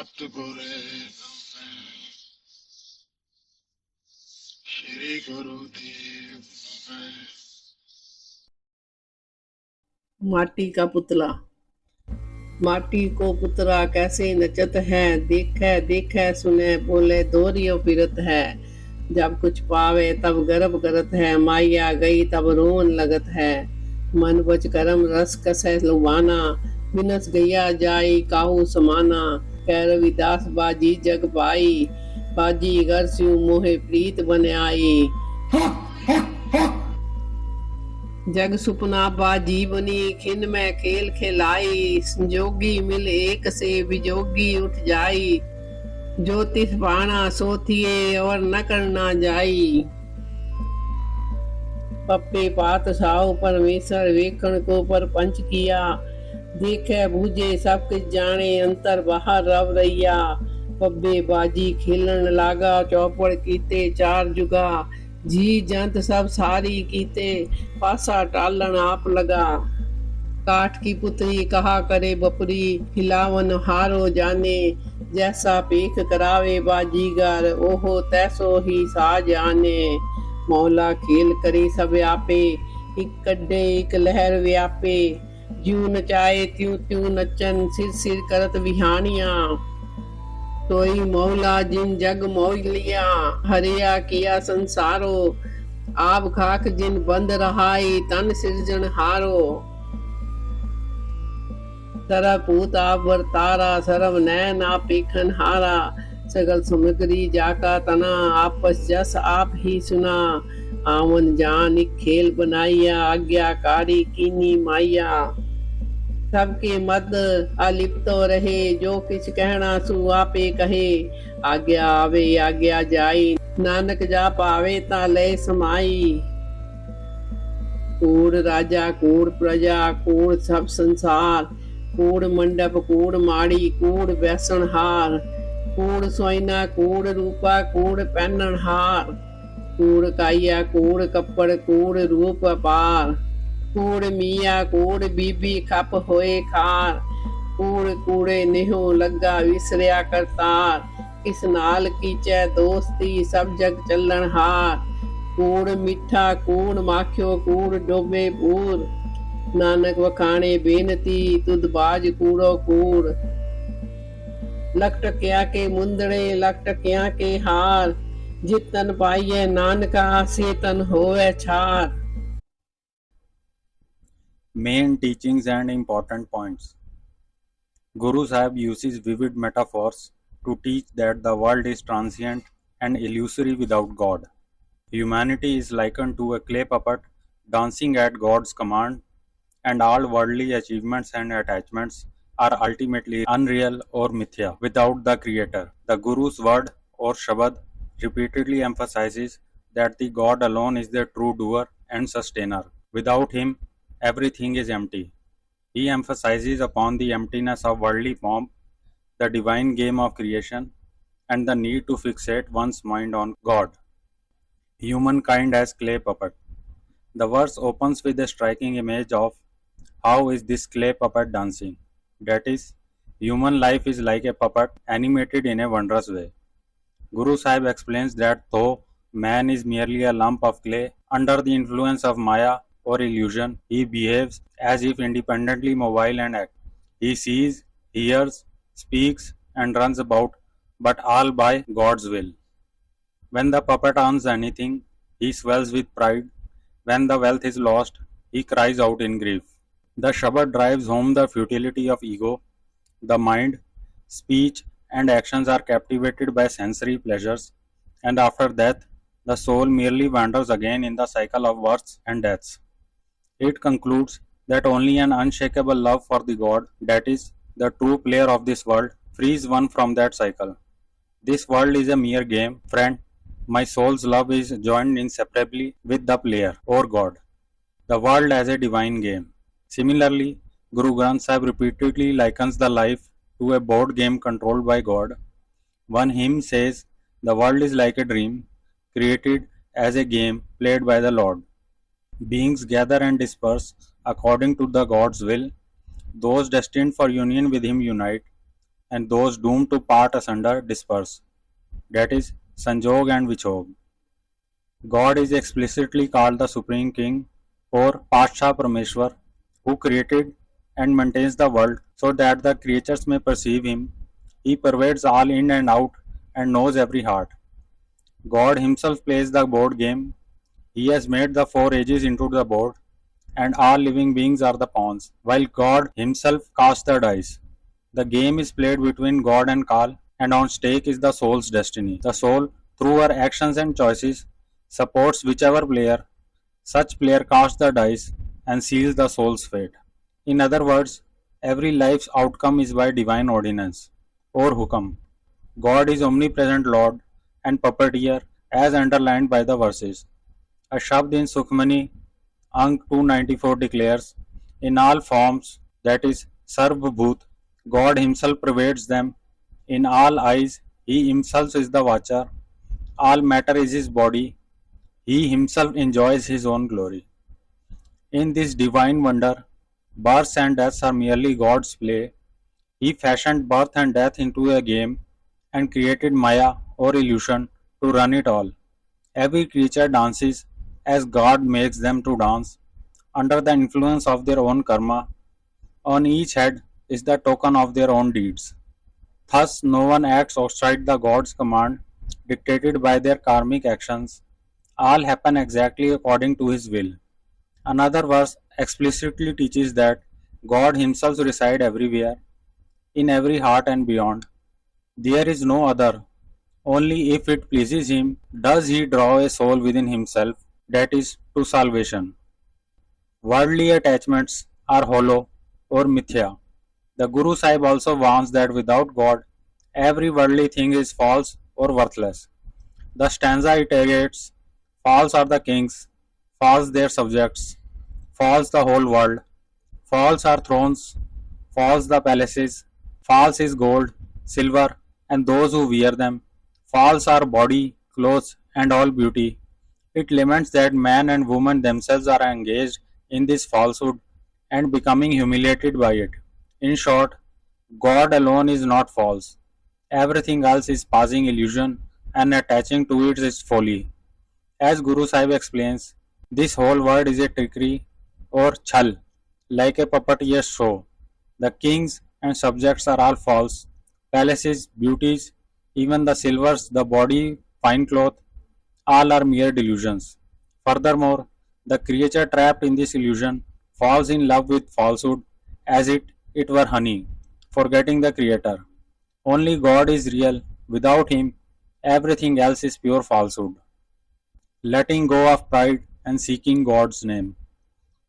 ਸਤਿਗੁਰੇ ਸ਼੍ਰੀ ਗੁਰੂ ਦੇਵ माटी का पुतला। माटी को पुतला कैसे नचत है, देखे देखे सुने बोले दोहरियो फिरत है। जब कुछ पावे तब गर्व करत है, माइया गई तब रोन लगत है। मन बच करम रस कसै लुभाना, बिनस गैया जाई काहू समाना। कैरवी दास बाजी जग पाई, बाजी घर स्यू मोहे प्रीत बन आई। जग सुपना बाजी बनी, खिन में खेल खिलाई। संजोगी मिल एक से विजोगी उठ जाई। ज्योतिष बाणा सोथिए और न करना जाई। पप्पे पात साओ परमेश्वर वेखण को पर पंच किया। देखे बूझे सब कुछ जाने, अंतर बाहर रव रैया। पब्बे बाजी खेलन लागा, चौपड़ कीते चार जुगा। जी जंत सब सारी कीते, पासा टालन आप लगा। काठ की पुतरी कहा करे बपरी, हिलावन हारो जाने। जैसा पेख करावे बाजीगर, ओहो तैसो ही साज आने। मौला खेल करे सब आपे, एक कड्डे एक लहर व्यापे। ज्यू नचाए त्यों त्यों नचन, सिर सिर करत विहानियां। तोई मौला जिन जग मोह लिया, हरिया किया संसारो। आप खाक जिन बंद रहाई, तन सिरजन हारो। सरपूत आप वर्तारा, सरव नैन आप पेखन हारा। सगल सामग्री जाका तना, आपस जस आप ही सुना। आवन जान एक खेल बनाइया, आज्ञाकारी कीनी माइया। सबके मद अलिप्तो रहे, जो किछ कहना सु आपे कहे। आज्ञा आवे आज्ञा जाई, नानक जा पावे ता लय समाई। कूड़ राजा कूड़ प्रजा, कूड़ सब संसार। कूड़ मंडप कूड़ माड़ी, कूड़ बैसण हार। कूड़ सोइना कूड़ रूपा, कूड़ पहनण हार। कूड़ काइया कूड़ कपड़, कूड़ रूप अपार। कूड़ मिया कूड़ बीबी खप होए खार। कूड़ कूड़े नेहो लगा विसरिया करतार। किस नाल कीचै दोस्ती, सब जग चलन हार। कूड़ मिठा कूड़ माखियो, कूड़ डोबे पूर। नानक वखाणे बेनती, तुद बाज कूड़ो कूड़। लखटकिया के मुंदड़े, लखटकिया के हार। जितन पाइए नानका, से तन होवे छार। Main teachings and important points. Guru Sahib uses vivid metaphors to teach that the world is transient and illusory without God. Humanity is likened to a clay puppet dancing at God's command, and all worldly achievements and attachments are ultimately unreal or mithya without the Creator. The Guru's word or Shabad repeatedly emphasizes that the God alone is the true doer and sustainer. Without Him, everything is empty. He emphasizes upon the emptiness of worldly pomp, the divine game of creation, and the need to fixate one's mind on God. Humankind as clay puppet. The verse opens with a striking image of how is this clay puppet dancing. That is, human life is like a puppet animated in a wondrous way. Guru Sahib explains that though man is merely a lump of clay under the influence of Maya or illusion, he behaves as if independently mobile and act. He sees, hears, speaks, and runs about, but all by God's will. When the puppet earns anything, he swells with pride. When the wealth is lost, he cries out in grief. The Shabad drives home the futility of ego. The mind, speech, and actions are captivated by sensory pleasures, and after death, the soul merely wanders again in the cycle of births and deaths. It concludes that only an unshakable love for the God, that is, the true player of this world, frees one from that cycle. This world is a mere game, friend. My soul's love is joined inseparably with the player, or God. The world as a divine game. Similarly, Guru Granth Sahib repeatedly likens the life to a board game controlled by God. One hymn says, the world is like a dream, created as a game played by the Lord. Beings gather and disperse according to the God's will. Those destined for union with Him unite, and those doomed to part asunder disperse. That is Sanjog and Vichog. God is explicitly called the Supreme King or Pasha Parameshwar, who created and maintains the world so that the creatures may perceive him. He pervades all in and out and knows every heart. God himself plays the board game. He has made the four ages into the board, and all living beings are the pawns, while God himself casts the dice. The game is played between God and Kal, and on stake is the soul's destiny. The soul, through her actions and choices, supports whichever player. Such player casts the dice and seals the soul's fate. In other words, every life's outcome is by divine ordinance or hukam. God is omnipresent Lord and puppeteer as underlined by the verses. A Shabd in Sukhmani, Ank 294 declares, in all forms, that is, Sarvabhut, God himself pervades them. In all eyes, he himself is the watcher. All matter is his body. He himself enjoys his own glory. In this divine wonder, births and deaths are merely God's play. He fashioned birth and death into a game and created Maya or illusion to run it all. Every creature dances as God makes them to dance, under the influence of their own karma. On each head is the token of their own deeds. Thus, no one acts outside the God's command, dictated by their karmic actions. All happen exactly according to His will. Another verse explicitly teaches that God Himself resides everywhere, in every heart and beyond. There is no other. Only if it pleases Him does He draw a soul within Himself, that is, to salvation. Worldly attachments are hollow or mithya. The Guru Sahib also warns that without God, every worldly thing is false or worthless. The stanza iterates, false are the kings, false their subjects, false the whole world, false are thrones, false the palaces, false is gold, silver, and those who wear them, false are body, clothes, and all beauty. It laments that man and woman themselves are engaged in this falsehood and becoming humiliated by it. In short, God alone is not false. Everything else is passing illusion and attaching to it is folly. As Guru Sahib explains, this whole world is a trickery or chal, like a puppeteer's show. The kings and subjects are all false. Palaces, beauties, even the silvers, the body, fine cloth, all are mere delusions. Furthermore, the creature trapped in this illusion falls in love with falsehood as it were honey, forgetting the Creator. Only God is real. Without Him, everything else is pure falsehood. Letting go of pride and seeking God's name.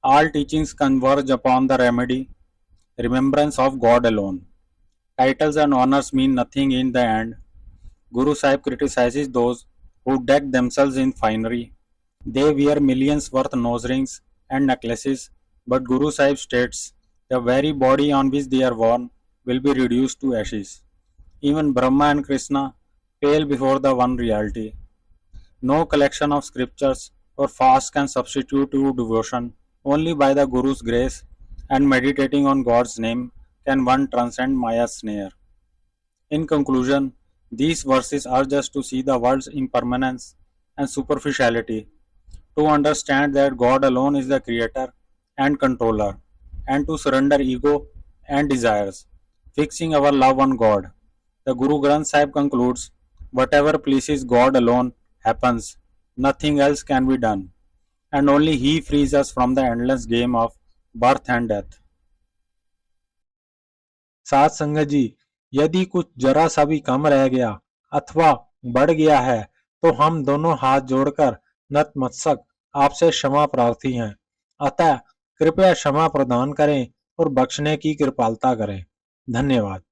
All teachings converge upon the remedy, remembrance of God alone. Titles and honors mean nothing in the end. Guru Sahib criticizes those who deck themselves in finery. They wear millions worth nose rings and necklaces, but Guru Sahib states the very body on which they are worn will be reduced to ashes. Even Brahma and Krishna pale before the one reality. No collection of scriptures or fast can substitute to devotion. Only by the Guru's grace and meditating on God's name can one transcend Maya's snare. In conclusion, these verses urge us to see the world's impermanence and superficiality, to understand that God alone is the creator and controller, and to surrender ego and desires, fixing our love on God. The Guru Granth Sahib concludes, whatever pleases God alone happens, nothing else can be done, and only He frees us from the endless game of birth and death. साथ संगत जी, यदि कुछ जरा सा भी कम रह गया अथवा बढ़ गया है तो हम दोनों हाथ जोड़कर नतमस्तक आपसे क्षमा प्रार्थी हैं। अतः कृपया क्षमा प्रदान करें और बख्शने की कृपालता करें। धन्यवाद।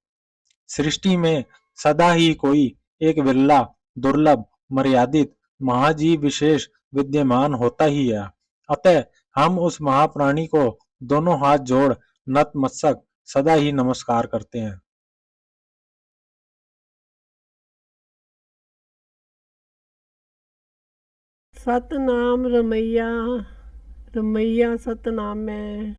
सृष्टि में सदा ही कोई एक विरला, दुर्लभ, मर्यादित महाजीव विशेष विद्यमान होता ही है। अतः हम उस महाप्राणी को दोनों हाथ जोड़ नतमस्तक सदा ही नमस्कार करते हैं। सतनाम रमैया, रमैया सतनाम है।